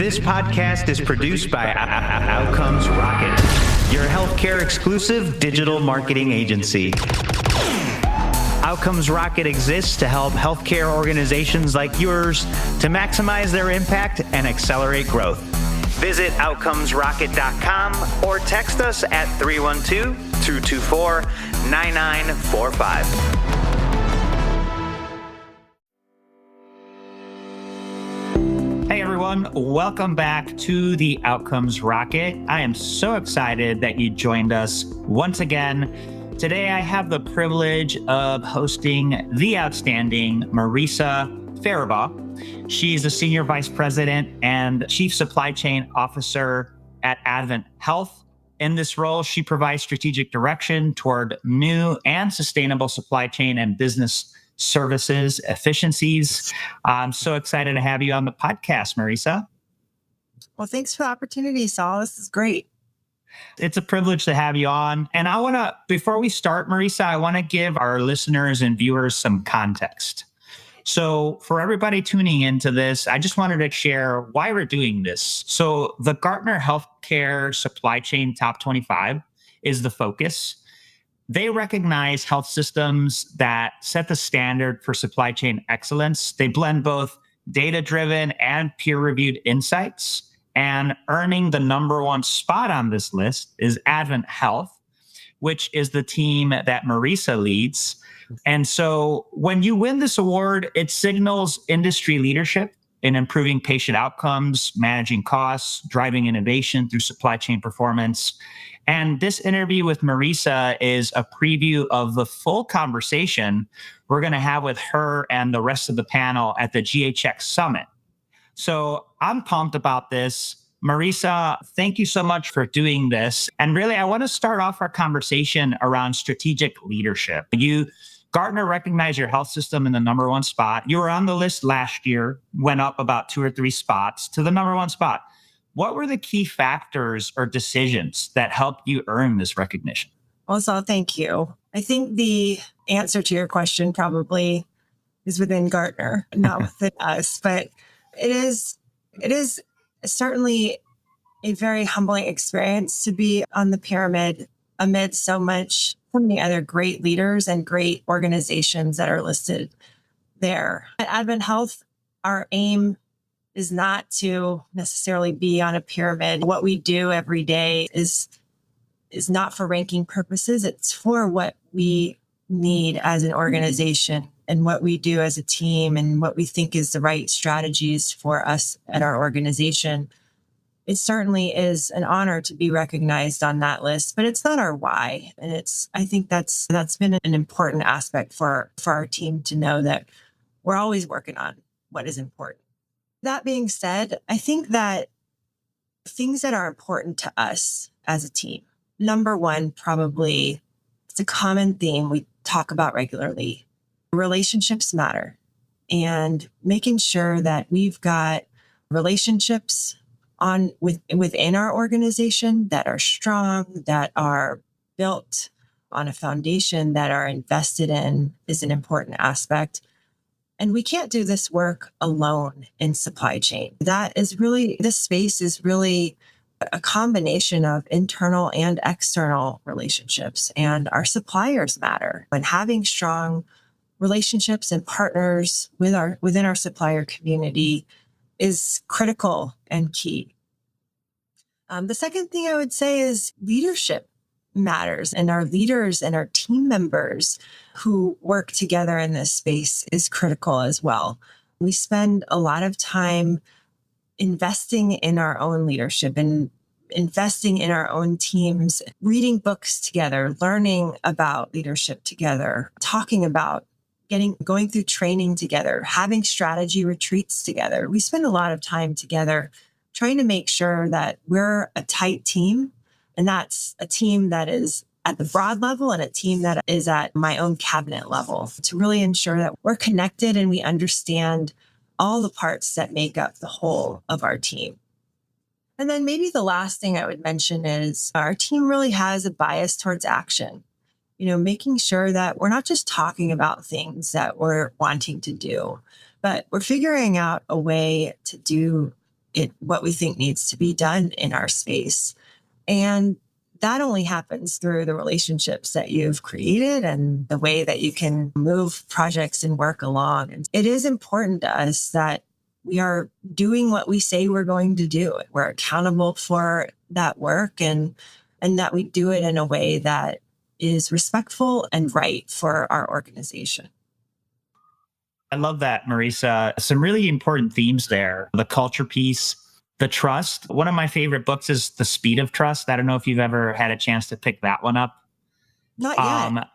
This podcast is produced by Outcomes Rocket, your healthcare exclusive digital marketing agency. Outcomes Rocket exists to help healthcare organizations like yours to maximize their impact and accelerate growth. Visit outcomesrocket.com or text us at 312-224-9945. Hey everyone, welcome back to the Outcomes Rocket. I am so excited that you joined us once again. Today I have the privilege of hosting the outstanding Marisa Farabaugh. She's a Senior Vice President and Chief Supply Chain Officer at AdventHealth. In this role, she provides strategic direction toward new and sustainable supply chain and business services efficiencies. I'm so excited to have you on the podcast, Marisa. Well, thanks for the opportunity, Saul. This is great. It's a privilege to have you on. And before we start, Marisa, I want to give our listeners and viewers some context. So for everybody tuning into this, I just wanted to share why we're doing this. So the Gartner Healthcare Supply Chain Top 25 is the focus. They recognize health systems that set the standard for supply chain excellence. They blend both data-driven and peer-reviewed insights. And earning the number one spot on this list is AdventHealth, which is the team that Marisa leads. And so when you win this award, it signals industry leadership in improving patient outcomes, managing costs, driving innovation through supply chain performance. And this interview with Marisa is a preview of the full conversation we're going to have with her and the rest of the panel at the GHX Summit. So I'm pumped about this. Marisa, thank you so much for doing this. And really, I want to start off our conversation around strategic leadership. Gartner recognized your health system in the number one spot. You were on the list last year, went up about 2 or 3 spots to the number one spot. What were the key factors or decisions that helped you earn this recognition? Well, Saul, thank you. I think the answer to your question probably is within Gartner, not within us, but it is certainly a very humbling experience to be on the pyramid amid so many other great leaders and great organizations that are listed there. At AdventHealth, our aim is not to necessarily be on a pyramid. What we do every day is not for ranking purposes. It's for what we need as an organization and what we do as a team and what we think is the right strategies for us at our organization. It certainly is an honor to be recognized on that list, but it's not our why. And I think that's been an important aspect for our team to know that we're always working on what is important. That being said, I think that things that are important to us as a team, number one, probably it's a common theme we talk about regularly. Relationships matter, and making sure that we've got relationships within our organization that are strong, that are built on a foundation, that are invested in is an important aspect. And we can't do this work alone in supply chain. This space is really a combination of internal and external relationships, and our suppliers matter. And having strong relationships and partners within our supplier community is critical and key. The second thing I would say is leadership matters, and our leaders and our team members who work together in this space is critical as well. We spend a lot of time investing in our own leadership and investing in our own teams, reading books together, learning about leadership together, talking about going through training together, having strategy retreats together. We spend a lot of time together trying to make sure that we're a tight team. And that's a team that is at the broad level and a team that is at my own cabinet level to really ensure that we're connected and we understand all the parts that make up the whole of our team. And then maybe the last thing I would mention is our team really has a bias towards action. Making sure that we're not just talking about things that we're wanting to do, but we're figuring out a way to do what we think needs to be done in our space. And that only happens through the relationships that you've created and the way that you can move projects and work along. And it is important to us that we are doing what we say we're going to do. We're accountable for that work and that we do it in a way that is respectful and right for our organization. I love that, Marisa. Some really important themes there. The culture piece, the trust. One of my favorite books is The Speed of Trust. I don't know if you've ever had a chance to pick that one up. Not yet. Um,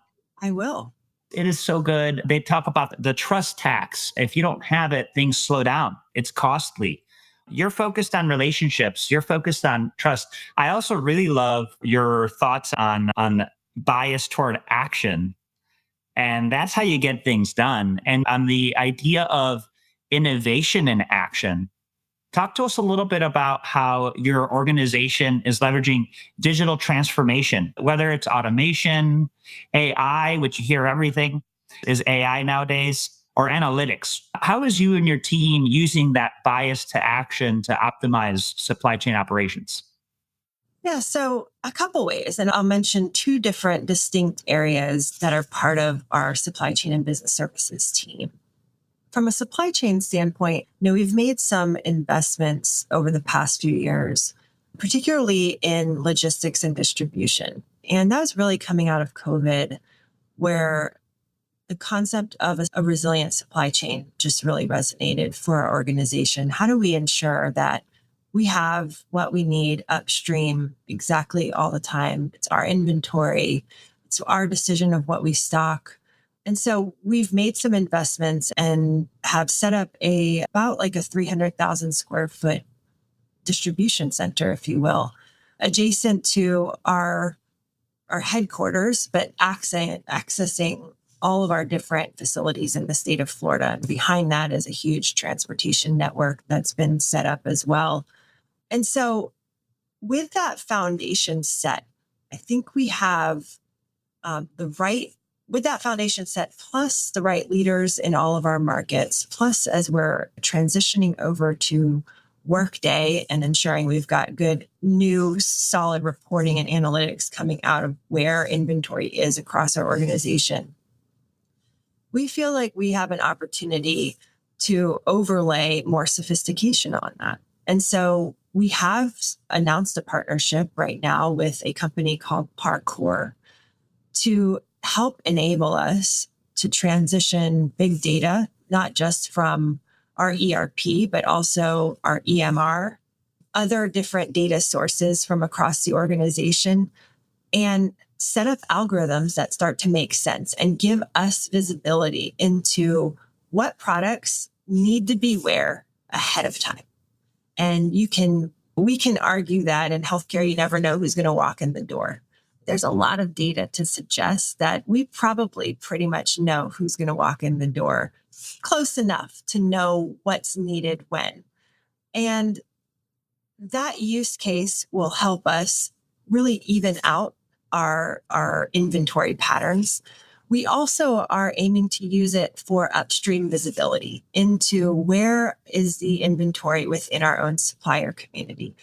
I will. it is so good. They talk about the trust tax. If you don't have it, things slow down. It's costly. You're focused on relationships. You're focused on trust. I also really love your thoughts on bias toward action, and that's how you get things done. And on the idea of innovation in action, talk to us a little bit about how your organization is leveraging digital transformation, whether it's automation, AI, which you hear everything is AI nowadays, or analytics. How is you and your team using that bias to action to optimize supply chain operations? Yeah, so a couple ways, and I'll mention two different distinct areas that are part of our supply chain and business services team. From a supply chain standpoint, we've made some investments over the past few years, particularly in logistics and distribution. And that was really coming out of COVID, where the concept of a resilient supply chain just really resonated for our organization. How do we ensure that we have what we need upstream exactly all the time? It's our inventory, it's our decision of what we stock. And so we've made some investments and have set up about like a 300,000 square foot distribution center, if you will, adjacent to our headquarters, but accessing all of our different facilities in the state of Florida. And behind that is a huge transportation network that's been set up as well. And so with that foundation set, I think we have with that foundation set, plus the right leaders in all of our markets, plus as we're transitioning over to Workday and ensuring we've got good, new, solid reporting and analytics coming out of where inventory is across our organization, we feel like we have an opportunity to overlay more sophistication on that. And so we have announced a partnership right now with a company called Parkour to help enable us to transition big data, not just from our ERP, but also our EMR, other different data sources from across the organization, and set up algorithms that start to make sense and give us visibility into what products need to be where ahead of time. And we can argue that in healthcare, you never know who's going to walk in the door. There's a lot of data to suggest that we probably pretty much know who's going to walk in the door close enough to know what's needed when. And that use case will help us really even out our inventory patterns. We also are aiming to use it for upstream visibility into where is the inventory within our own supplier community.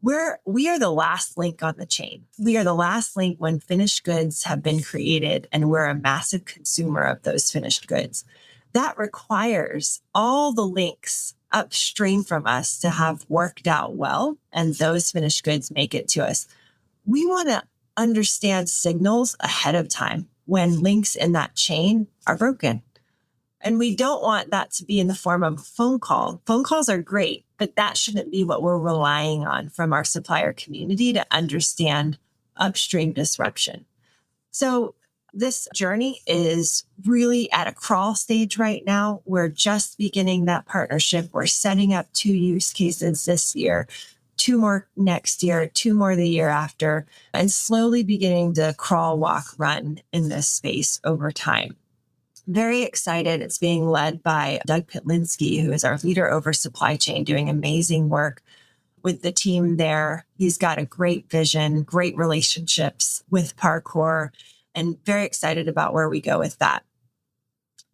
We are the last link on the chain. We are the last link when finished goods have been created, and we're a massive consumer of those finished goods. That requires all the links upstream from us to have worked out well, and those finished goods make it to us. We want to understand signals ahead of time when links in that chain are broken. And we don't want that to be in the form of a phone call. Phone calls are great, but that shouldn't be what we're relying on from our supplier community to understand upstream disruption. So this journey is really at a crawl stage right now. We're just beginning that partnership. We're setting up 2 use cases this year, 2 more next year, 2 more the year after, and slowly beginning to crawl, walk, run in this space over time. Very excited. It's being led by Doug Pitlinski, who is our leader over supply chain, doing amazing work with the team there. He's got a great vision, great relationships with Parkour, and very excited about where we go with that.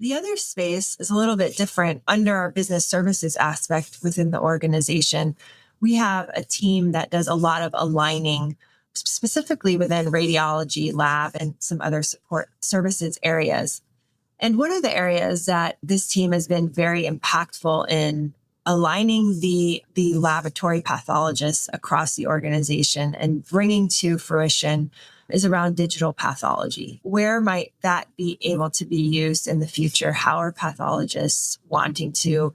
The other space is a little bit different under our business services aspect within the organization. We have a team that does a lot of aligning, specifically within radiology, lab, and some other support services areas. And one of the areas that this team has been very impactful in aligning the laboratory pathologists across the organization and bringing to fruition is around digital pathology. Where might that be able to be used in the future? How are pathologists wanting to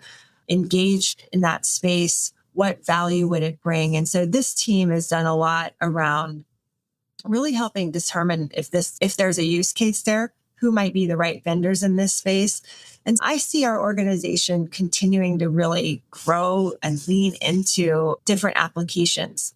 engage in that space? What value would it bring? And so this team has done a lot around really helping determine if there's a use case there, who might be the right vendors in this space. And I see our organization continuing to really grow and lean into different applications.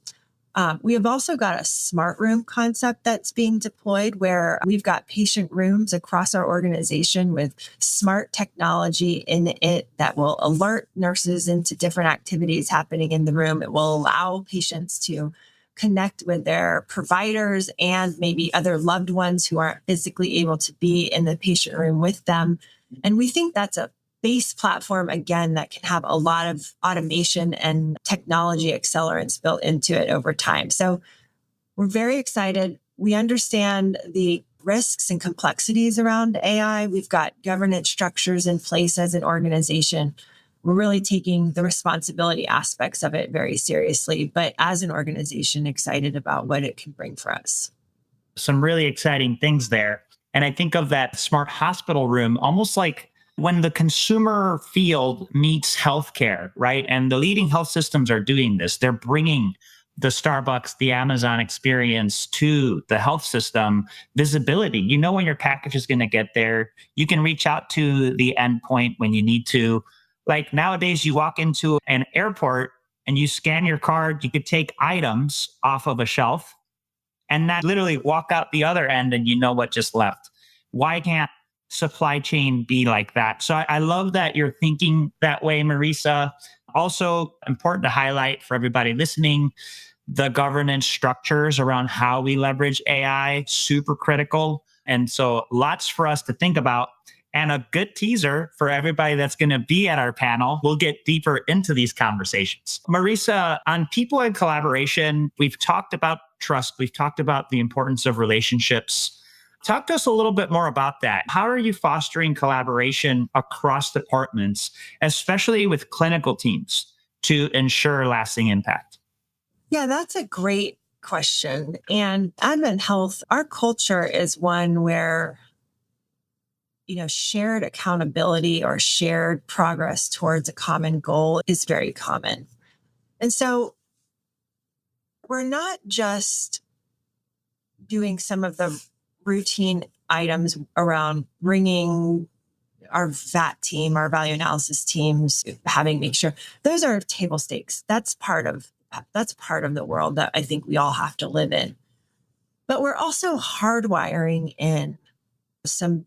We have also got a smart room concept that's being deployed where we've got patient rooms across our organization with smart technology in it that will alert nurses into different activities happening in the room. It will allow patients to connect with their providers and maybe other loved ones who aren't physically able to be in the patient room with them. And we think that's a base platform, again, that can have a lot of automation and technology accelerants built into it over time. So we're very excited. We understand the risks and complexities around AI. We've got governance structures in place as an organization. We're really taking the responsibility aspects of it very seriously, but as an organization, excited about what it can bring for us. Some really exciting things there. And I think of that smart hospital room almost like when the consumer field meets healthcare, right? And the leading health systems are doing this. They're bringing the Starbucks, the Amazon experience to the health system visibility. You know when your package is going to get there. You can reach out to the endpoint when you need to. Like nowadays, you walk into an airport and you scan your card, you could take items off of a shelf and not literally walk out the other end and you know what just left. Why can't supply chain be like that? So I love that you're thinking that way, Marisa. Also important to highlight for everybody listening, the governance structures around how we leverage AI, super critical. And so lots for us to think about. And a good teaser for everybody that's going to be at our panel. We'll get deeper into these conversations. Marisa, on people and collaboration, we've talked about trust. We've talked about the importance of relationships. Talk to us a little bit more about that. How are you fostering collaboration across departments, especially with clinical teams, to ensure lasting impact? Yeah, that's a great question. And AdventHealth, our culture is one where shared accountability or shared progress towards a common goal is very common. And so we're not just doing some of the routine items around bringing our VAT team, our value analysis teams, make sure those are table stakes. That's part of the world that I think we all have to live in. But we're also hardwiring in some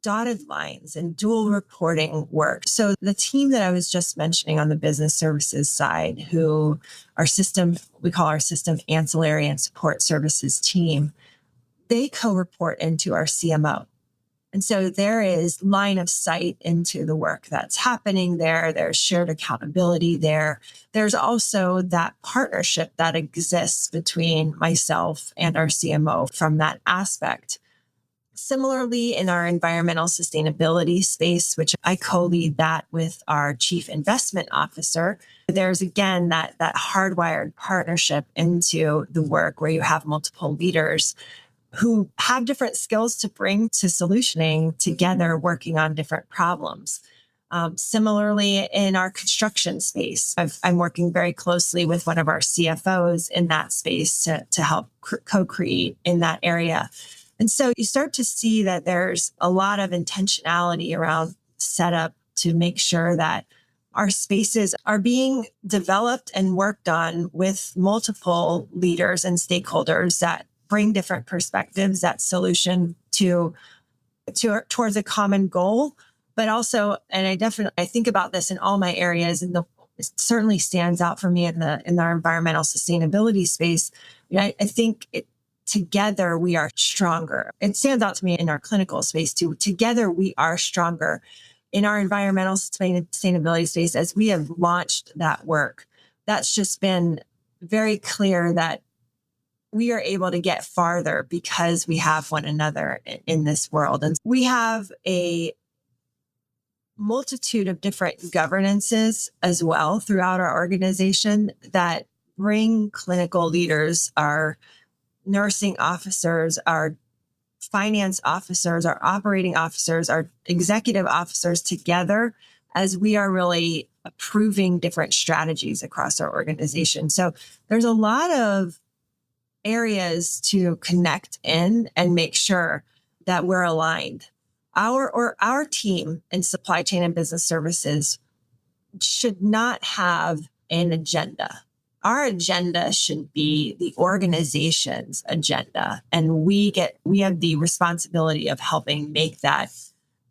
dotted lines and dual reporting work. So the team that I was just mentioning on the business services side, who we call our system ancillary and support services team, they co-report into our CMO. And so there is line of sight into the work that's happening there. There's shared accountability there. There's also that partnership that exists between myself and our CMO from that aspect. Similarly, in our environmental sustainability space, which I co-lead that with our chief investment officer, there's again that hardwired partnership into the work where you have multiple leaders who have different skills to bring to solutioning together, working on different problems. Similarly, in our construction space, I'm working very closely with one of our CFOs in that space to help co-create in that area. And so you start to see that there's a lot of intentionality around setup to make sure that our spaces are being developed and worked on with multiple leaders and stakeholders that bring different perspectives, that solution towards a common goal. But also, and I think about this in all my areas, and it certainly stands out for me in our environmental sustainability space. I think together we are stronger. It stands out to me in our clinical space too. Together we are stronger. In our environmental sustainability space, as we have launched that work, that's just been very clear that we are able to get farther because we have one another in this world. And we have a multitude of different governances as well throughout our organization that bring clinical leaders, our nursing officers, our finance officers, our operating officers, our executive officers together as we are really approving different strategies across our organization. So there's a lot of areas to connect in and make sure that we're aligned. Our team in supply chain and business services should not have an agenda. Our agenda should be the organization's agenda. And we have the responsibility of helping make that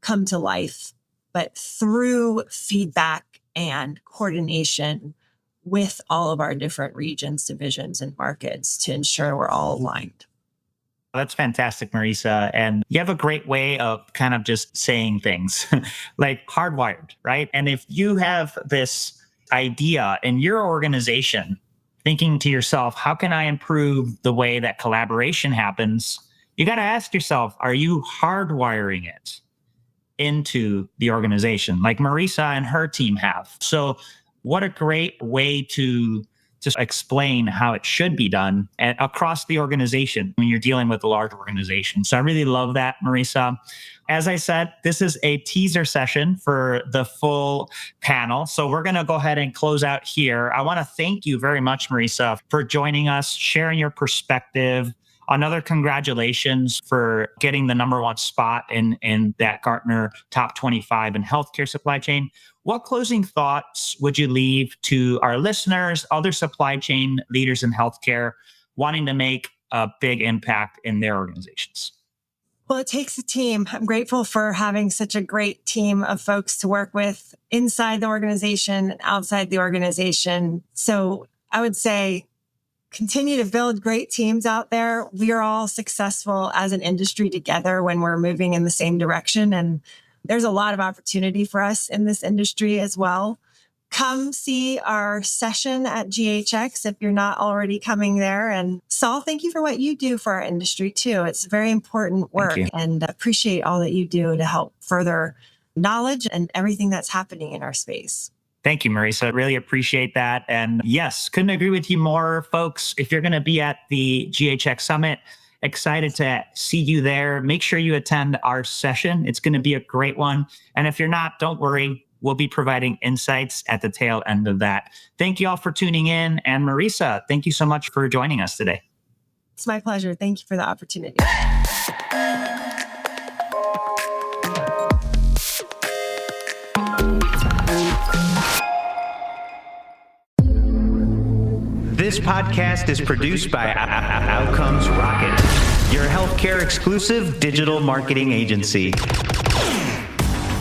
come to life, but through feedback and coordination with all of our different regions, divisions, and markets to ensure we're all aligned. That's fantastic, Marisa. And you have a great way of kind of just saying things like hardwired, right? And if you have this idea in your organization, thinking to yourself, how can I improve the way that collaboration happens? You got to ask yourself, are you hardwiring it into the organization like Marisa and her team have? So what a great way to just explain how it should be done across the organization when you're dealing with a large organization. So I really love that, Marisa. As I said, this is a teaser session for the full panel. So we're going to go ahead and close out here. I want to thank you very much, Marisa, for joining us, sharing your perspective. Another congratulations for getting the number one spot in that Gartner top 25 in healthcare supply chain. What closing thoughts would you leave to our listeners, other supply chain leaders in healthcare wanting to make a big impact in their organizations? Well, it takes a team. I'm grateful for having such a great team of folks to work with inside the organization and outside the organization. So I would say continue to build great teams out there. We are all successful as an industry together when we're moving in the same direction. And there's a lot of opportunity for us in this industry as well. Come see our session at GHX if you're not already coming there. And Saul, thank you for what you do for our industry too. It's very important work and appreciate all that you do to help further knowledge and everything that's happening in our space. Thank you, Marisa. I really appreciate that. And yes, couldn't agree with you more, folks. If you're going to be at the GHX Summit, excited to see you there. Make sure you attend our session. It's going to be a great one. And if you're not, don't worry. We'll be providing insights at the tail end of that. Thank you all for tuning in. And Marisa, thank you so much for joining us today. It's my pleasure. Thank you for the opportunity. This podcast is produced by Outcomes Rocket, your healthcare exclusive digital marketing agency.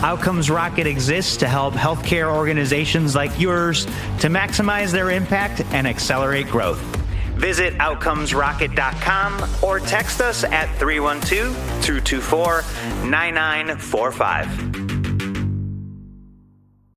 Outcomes Rocket exists to help healthcare organizations like yours to maximize their impact and accelerate growth. Visit outcomesrocket.com or text us at 312-224-9945.